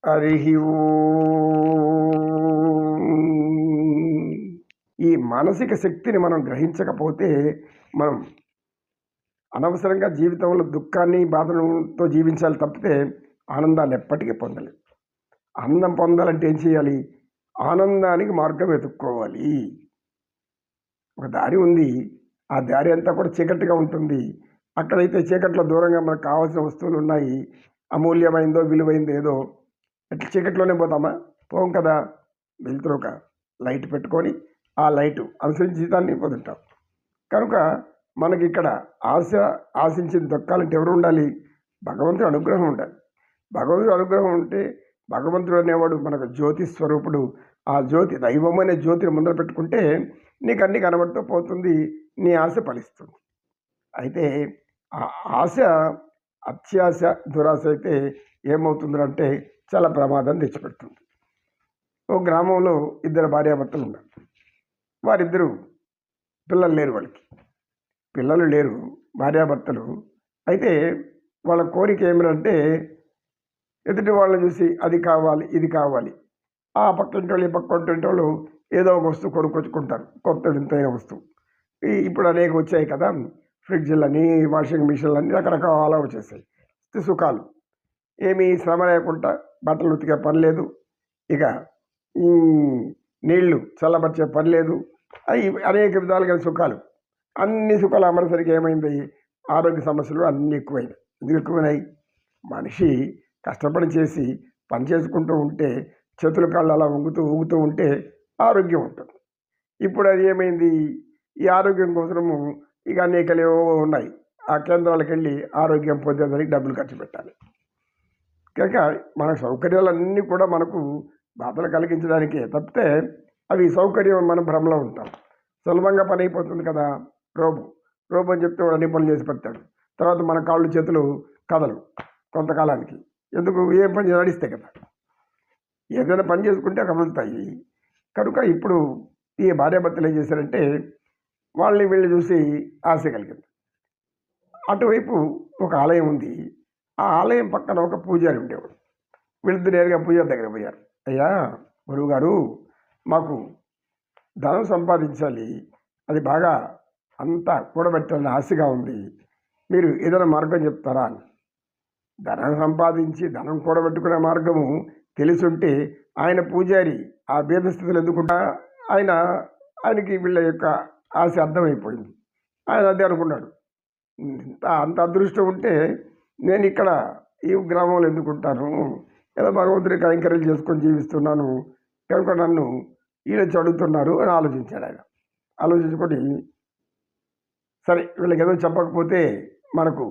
హరి ఈ మానసిక శక్తిని మనం గ్రహించకపోతే మనం అనవసరంగా జీవితంలో దుఃఖాన్ని బాధలతో జీవించాలి తప్పితే ఆనందాన్ని ఎప్పటికీ పొందలేదు. ఆనందం పొందాలంటే ఏం చేయాలి? ఆనందానికి మార్గం వెతుక్కోవాలి. ఒక దారి ఉంది. ఆ దారి అంతా కూడా చీకటిగా ఉంటుంది. అక్కడైతే చీకట్లో దూరంగా మనకు కావాల్సిన వస్తువులు ఉన్నాయి. అమూల్యమైందో విలువైందో ఏదో ఎట్లా చీకట్లోనే పోతామా? పోం కదా. వెళ్తురు ఒక లైట్ పెట్టుకొని ఆ లైటు అనుసరించి జీవితాన్ని పొందుంటాం. కనుక మనకి ఇక్కడ ఆశించింది దొక్కాలంటే ఎవరు ఉండాలి? భగవంతుడి అనుగ్రహం ఉండాలి. భగవంతుడి అనుగ్రహం ఉంటే భగవంతుడు అనేవాడు మనకు జ్యోతి స్వరూపుడు. ఆ జ్యోతి దైవం అనే జ్యోతిని ముందర పెట్టుకుంటే నీకు అన్ని కనబడుతూ పోతుంది. నీ ఆశ ఫలిస్తుంది. అయితే ఆ ఆశ అత్యాశ దురాశ అయితే ఏమవుతుందంటే చాలా ప్రమాదం తెచ్చిపెడుతుంది. ఓ గ్రామంలో ఇద్దరు భార్యాభర్తలు ఉన్నారు. వారిద్దరూ పిల్లలు లేరు. పిల్లలు లేరు, భార్యాభర్తలు. అయితే వాళ్ళ కోరిక ఏమిటంటే ఎదుటి వాళ్ళని చూసి అది కావాలి ఇది కావాలి. ఆ పక్కింటి వాళ్ళు ఈ పక్కింటి వాళ్ళు ఏదో ఒక వస్తువు కొనుక్కొచ్చుకుంటారు, కొత్త వింతైన వస్తువు. ఇప్పుడు అనేక వచ్చాయి కదా, ఫ్రిడ్జ్లని, వాషింగ్ మిషన్లని రకరకాల వచ్చేసాయి. సుఖాలు ఏమీ శ్రమ లేకుండా బట్టలు ఉతికే పని లేదు, ఇక నీళ్లు చల్లబరిచే పని లేదు. అవి అనేక విధాలుగా సుఖాలు. అన్ని సుఖాలు అమరేసరికి ఏమైంది? ఆరోగ్య సమస్యలు అన్నీ ఎక్కువైనాయి. ఎందుకు ఎక్కువైనాయి? మనిషి కష్టపడి చేసి పని చేసుకుంటూ ఉంటే చేతుల కాళ్ళు అలా ఊగుతూ ఉంటే ఆరోగ్యం ఉంటుంది. ఇప్పుడు అది ఏమైంది? ఈ ఆరోగ్యం కోసము ఇక అనేకలేవో ఉన్నాయి. ఆ కేంద్రాలకు వెళ్ళి ఆరోగ్యం పొందేదానికి డబ్బులు ఖర్చు పెట్టాలి. కనుక మన సౌకర్యాలన్నీ కూడా మనకు బాధలు కలిగించడానికే తప్పితే అవి సౌకర్యం మనం భ్రమలో ఉంటాం. సులభంగా పని అయిపోతుంది కదా. రోబో అని చెప్తే వాడు అన్ని పనులు చేసి పెడతాడు. తర్వాత మన కాళ్ళు చేతులు కదలు కొంతకాలానికి. ఎందుకు? ఏ పని నడిస్తే కదా. ఏదైనా పని చేసుకుంటే కదులుతాయి. కనుక ఇప్పుడు ఈ భార్యాభర్తలు ఏం చేశారంటే వాళ్ళని వీళ్ళు చూసి ఆశ కలిగింది. అటువైపు ఒక ఆలయం ఉంది. ఆ ఆలయం పక్కన ఒక పూజారి ఉండేవాడు. వీళ్ళిద్దరు నేరుగా పూజారి దగ్గర పోయారు. అయ్యా గురువుగారు, మాకు ధనం సంపాదించాలి, అది బాగా అంతా కూడబెట్టాలని ఆశగా ఉంది, మీరు ఏదైనా మార్గం చెప్తారా అని. ధనం సంపాదించి ధనం కూడబెట్టుకునే మార్గము తెలుసుంటే ఆయన పూజారి ఆ భేదస్థితులు ఎందుకుంటా ఆయనకి వీళ్ళ యొక్క ఆశ అర్థమైపోయింది. ఆయన అదే అనుకున్నాడు, అంత అదృష్టం ఉంటే నేను ఇక్కడ ఈ గ్రామంలో ఎందుకుంటాను, ఏదో భగవంతుడికి కైంకర్యం చేసుకొని జీవిస్తున్నాను, కనుక నన్ను వీళ్ళొచ్చి అడుగుతున్నారు అని ఆలోచించాడు. ఆయన ఆలోచించుకొని సరే వీళ్ళకి ఏదో చెప్పకపోతే మనకు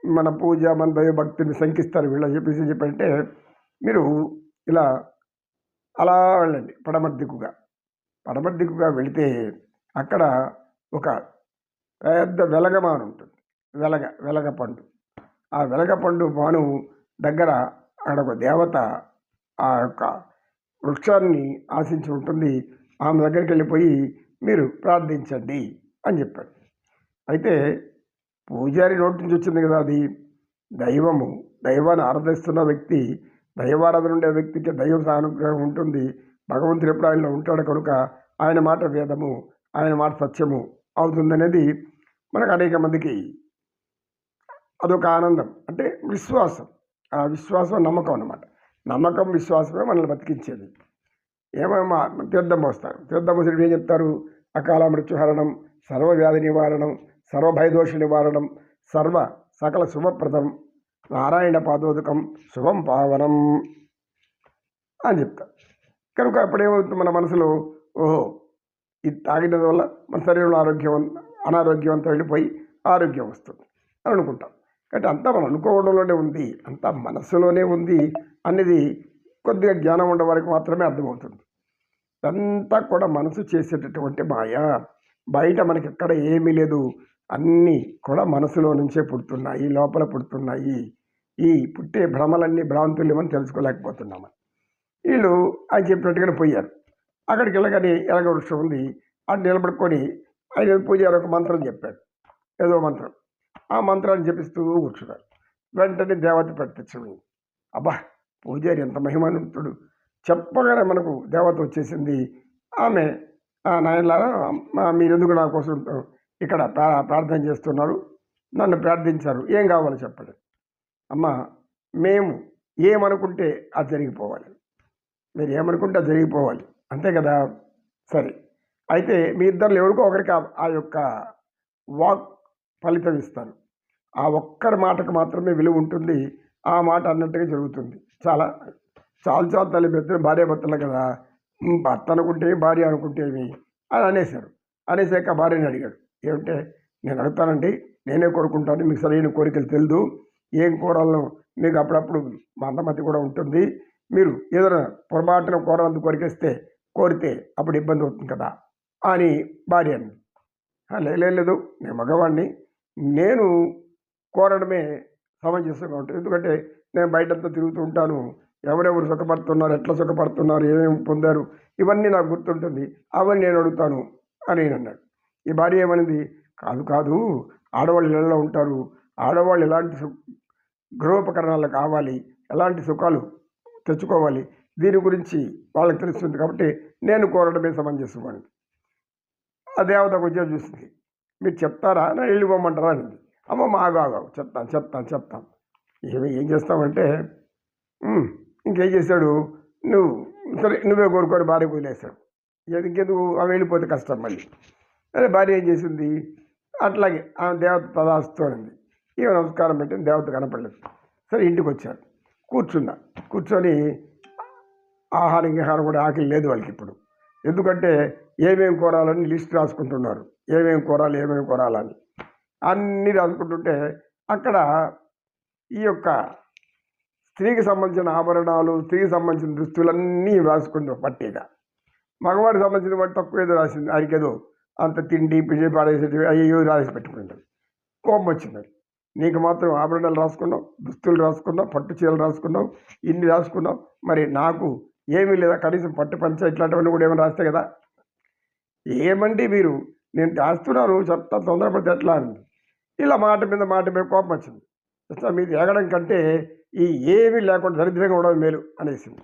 మన పూజ మన దైవభక్తిని శంకిస్తారు వీళ్ళని చెప్పంటే మీరు ఇలా అలా వెళ్ళండి పడమటి దిక్కుగా వెళితే అక్కడ ఒక పెద్ద వెలగమాను ఉంటుంది. వెలగ పండు. ఆ వెలగ పండు మాను దగ్గర అక్కడ ఒక దేవత ఆ యొక్క వృక్షాన్ని ఆశించి ఉంటుంది. ఆమె దగ్గరికి వెళ్ళిపోయి మీరు ప్రార్థించండి అని చెప్పాడు. అయితే పూజారి నోటి నుంచి వచ్చింది కదా, అది దైవాన్ని ఆరాధిస్తున్న వ్యక్తి, దైవారాధన ఉండే వ్యక్తికి దైవ సానుగ్రహం ఉంటుంది. భగవంతుడు ఎప్పుడు ఆయనలో ఉంటాడు కనుక ఆయన మాట వేదము, ఆయన మాట సత్యము అవుతుందనేది మనకు అనేక మందికి అదొక ఆనందం. అంటే విశ్వాసం. ఆ విశ్వాసం నమ్మకం అన్నమాట. నమ్మకం విశ్వాసమే మనల్ని బతికించేది. ఏమేమో తీర్థం పోస్తారు. తీర్థం పోసేటప్పుడు ఏం చెప్తారు? అకాల మృత్యుహరణం, సర్వవ్యాధి నివారణం, సర్వభయదోష నివారణం, సకల శుభప్రదం, నారాయణ పాదోదకం, శుభం పావనం అని చెప్తారు. కనుక అప్పుడేమవుతుంది మన మనసులో, ఓహో ఇది తాగిన వల్ల మన శరీరంలో అనారోగ్యవంతం వెళ్ళిపోయి ఆరోగ్యం వస్తుంది అని అనుకుంటాం. కాబట్టి అంతా మనం అనుకోవడంలోనే ఉంది, అంతా మనసులోనే ఉంది అనేది కొద్దిగా జ్ఞానం ఉండే వారికి మాత్రమే అర్థమవుతుంది. అంతా కూడా మనసు చేసేటటువంటి మాయ. బయట మనకి ఎక్కడ ఏమీ లేదు, అన్నీ కూడా మనసులో నుంచే పుడుతున్నాయి, లోపల పుడుతున్నాయి. ఈ పుట్టే భ్రమలన్నీ భ్రాంతులు అని తెలుసుకోలేకపోతున్నాము. వీళ్ళు ఆయన చెప్పినట్టుగానే పోయారు. అక్కడికి వెళ్ళగానే ఎలగ వృక్షం ఉంది. అది నిలబడుకొని ఆయన పూజారి ఒక మంత్రం చెప్పాడు, ఏదో మంత్రం. ఆ మంత్రాన్ని జపిస్తూ కూర్చున్నారు. వెంటనే దేవత ప్రత్యక్షమైంది. అబ్బా పూజారి ఎంత మహిమాన్వితుడు, చెప్పగానే మనకు దేవత వచ్చేసింది. ఆమె నాయనలారా మీరెందుకు నా కోసం ఇక్కడ ప్రార్థన చేస్తున్నారు, నన్ను ప్రార్థించారు, ఏం కావాలో చెప్పండి. అమ్మ, మేము ఏమనుకుంటే అది జరిగిపోవాలి, మీరు ఏమనుకుంటే అది జరిగిపోవాలి, అంతే కదా. సరే, అయితే మీ ఇద్దరు ఎవరికో ఒకరికి ఆ యొక్క వాక్ ఫలితం ఇస్తాను. ఆ ఒక్కరి మాటకు మాత్రమే విలువ ఉంటుంది. ఆ మాట అన్నట్టుగా జరుగుతుంది. చాలా చాలు తల్లి పెద్ద భార్య భర్తలు కదా, భర్త అనుకుంటే భార్య అనుకుంటే ఏమి అని అనేశారు. అనేసాక భార్యని అడిగాడు, ఏమంటే నేను అడుగుతానండి, నేనే కోరుకుంటాను, మీకు సరైన కోరికలు తెలియదు, ఏం కోరాలను మీకు అప్పుడప్పుడు మందమతి కూడా ఉంటుంది, మీరు ఏదైనా పొరపాటున కోరనందుకు కోరితే అప్పుడు ఇబ్బంది అవుతుంది కదా అని భార్య అంది. లేదు, నేను మగవాడిని, నేను కోరడమే సమంజసంగా ఉంటుంది. ఎందుకంటే నేను బయటంతా తిరుగుతూ ఉంటాను, ఎవరెవరు సుఖపడుతున్నారు, ఎట్లా సుఖపడుతున్నారు, ఏమేమి పొందారు, ఇవన్నీ నాకు గుర్తుంటుంది, అవన్నీ నేను అడుగుతాను అని అన్నాడు. ఈ భార్య ఏమనింది, కాదు, ఆడవాళ్ళు ఇళ్ళలో ఉంటారు, ఆడవాళ్ళు ఎలాంటి గృహోపకరణాలు కావాలి, ఎలాంటి సుఖాలు తెచ్చుకోవాలి, దీని గురించి వాళ్ళకి తెలుస్తుంది, కాబట్టి నేను కోరడమే సమంజసం అని. ఆ దేవత కొంచెం చూసింది, మీరు చెప్తారా, నా ఇల్లు పోమంటారా అనింది. అమ్మ ఆగావు, చెప్తాను. ఏం చేస్తామంటే ఇంకేం చేశాడు, నువ్వే కోరుకొని భార్య వదిలేశాడు. ఇంకెందుకు అవి వెళ్ళిపోతే కష్టం మళ్ళీ. అదే భార్య ఏం చేసింది, అట్లాగే ఆ దేవత తదాస్తు అనింది. ఇక నమస్కారం పెట్టింది, దేవత కనపడలేదు. సరే, ఇంటికి వచ్చారు, కూర్చొని ఆహారం కూడా ఆకలి లేదు వాళ్ళకి ఇప్పుడు. ఎందుకంటే ఏమేమి కోరాలని లిస్ట్ రాసుకుంటున్నారు, ఏమేమి కోరాలని అన్నీ రాసుకుంటుంటే అక్కడ ఈ యొక్క స్త్రీకి సంబంధించిన ఆభరణాలు, స్త్రీకి సంబంధించిన దుస్తులన్నీ రాసుకుంది పట్టిగా. మగవాడికి సంబంధించిన వాటి తక్కువ ఏదో రాసింది, ఆయనకి ఏదో అంత తిండి పిడి పాడేసేటివి అయ్యో రాసి పెట్టుకుంటారు. కోపం వచ్చింది, నీకు మాత్రం ఆభరణాలు రాసుకున్నావు, దుస్తులు రాసుకున్నావు, పట్టు చీరలు రాసుకున్నావు, ఇన్ని రాసుకున్నావు, మరి నాకు ఏమీ లేదా, కనీసం పట్టు పంచ ఇట్లాంటివన్నీ కూడా ఏమైనా రాస్తే కదా. ఏమండి మీరు, నేను రాస్తున్నాను, చెప్తా, తొందరపడితే ఎట్లా అని ఇలా మాట మీద కోపం వచ్చింది. అసలు మీరు ఎగడం కంటే ఈ ఏమీ లేకుండా దరిద్రంగా ఉండడం మేలు అనేసింది.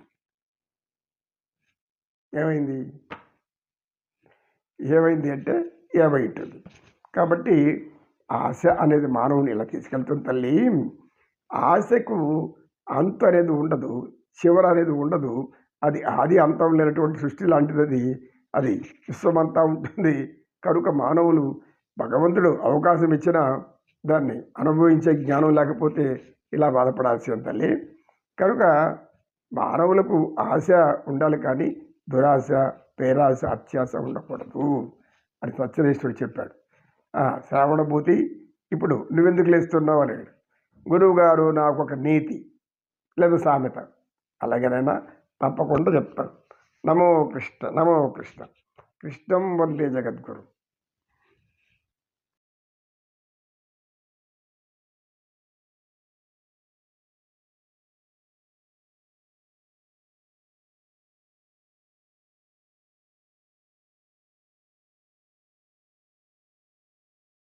ఏమైంది అంటే ఏమైంటుంది. కాబట్టి ఆశ అనేది మానవుని ఇలా తీసుకెళ్తుంది తల్లి. ఆశకు అంతు అనేది ఉండదు, చివర అనేది ఉండదు. అది ఆది అంతం లేనటువంటి సృష్టి లాంటిది. అది విశ్వమంతా ఉంటుంది. కనుక మానవులు భగవంతుడు అవకాశం ఇచ్చినా దాన్ని అనుభవించే జ్ఞానం లేకపోతే ఇలా బాధపడాల్సిన తల్లి. కనుక మానవులకు ఆశ ఉండాలి, కానీ దురాశ, పేరాశ, అత్యాశ ఉండకూడదు అని సత్యనేశ్వరుడు చెప్పాడు. శ్రావణభూతి, ఇప్పుడు నువ్వెందుకు లేస్తున్నావు అని గురువుగారు నాకు ఒక నీతి లేదా సామెత, అలాగేనైనా తప్పకుండా చెప్తాను. నమో కృష్ణ కృష్ణం వందే జగద్గురు.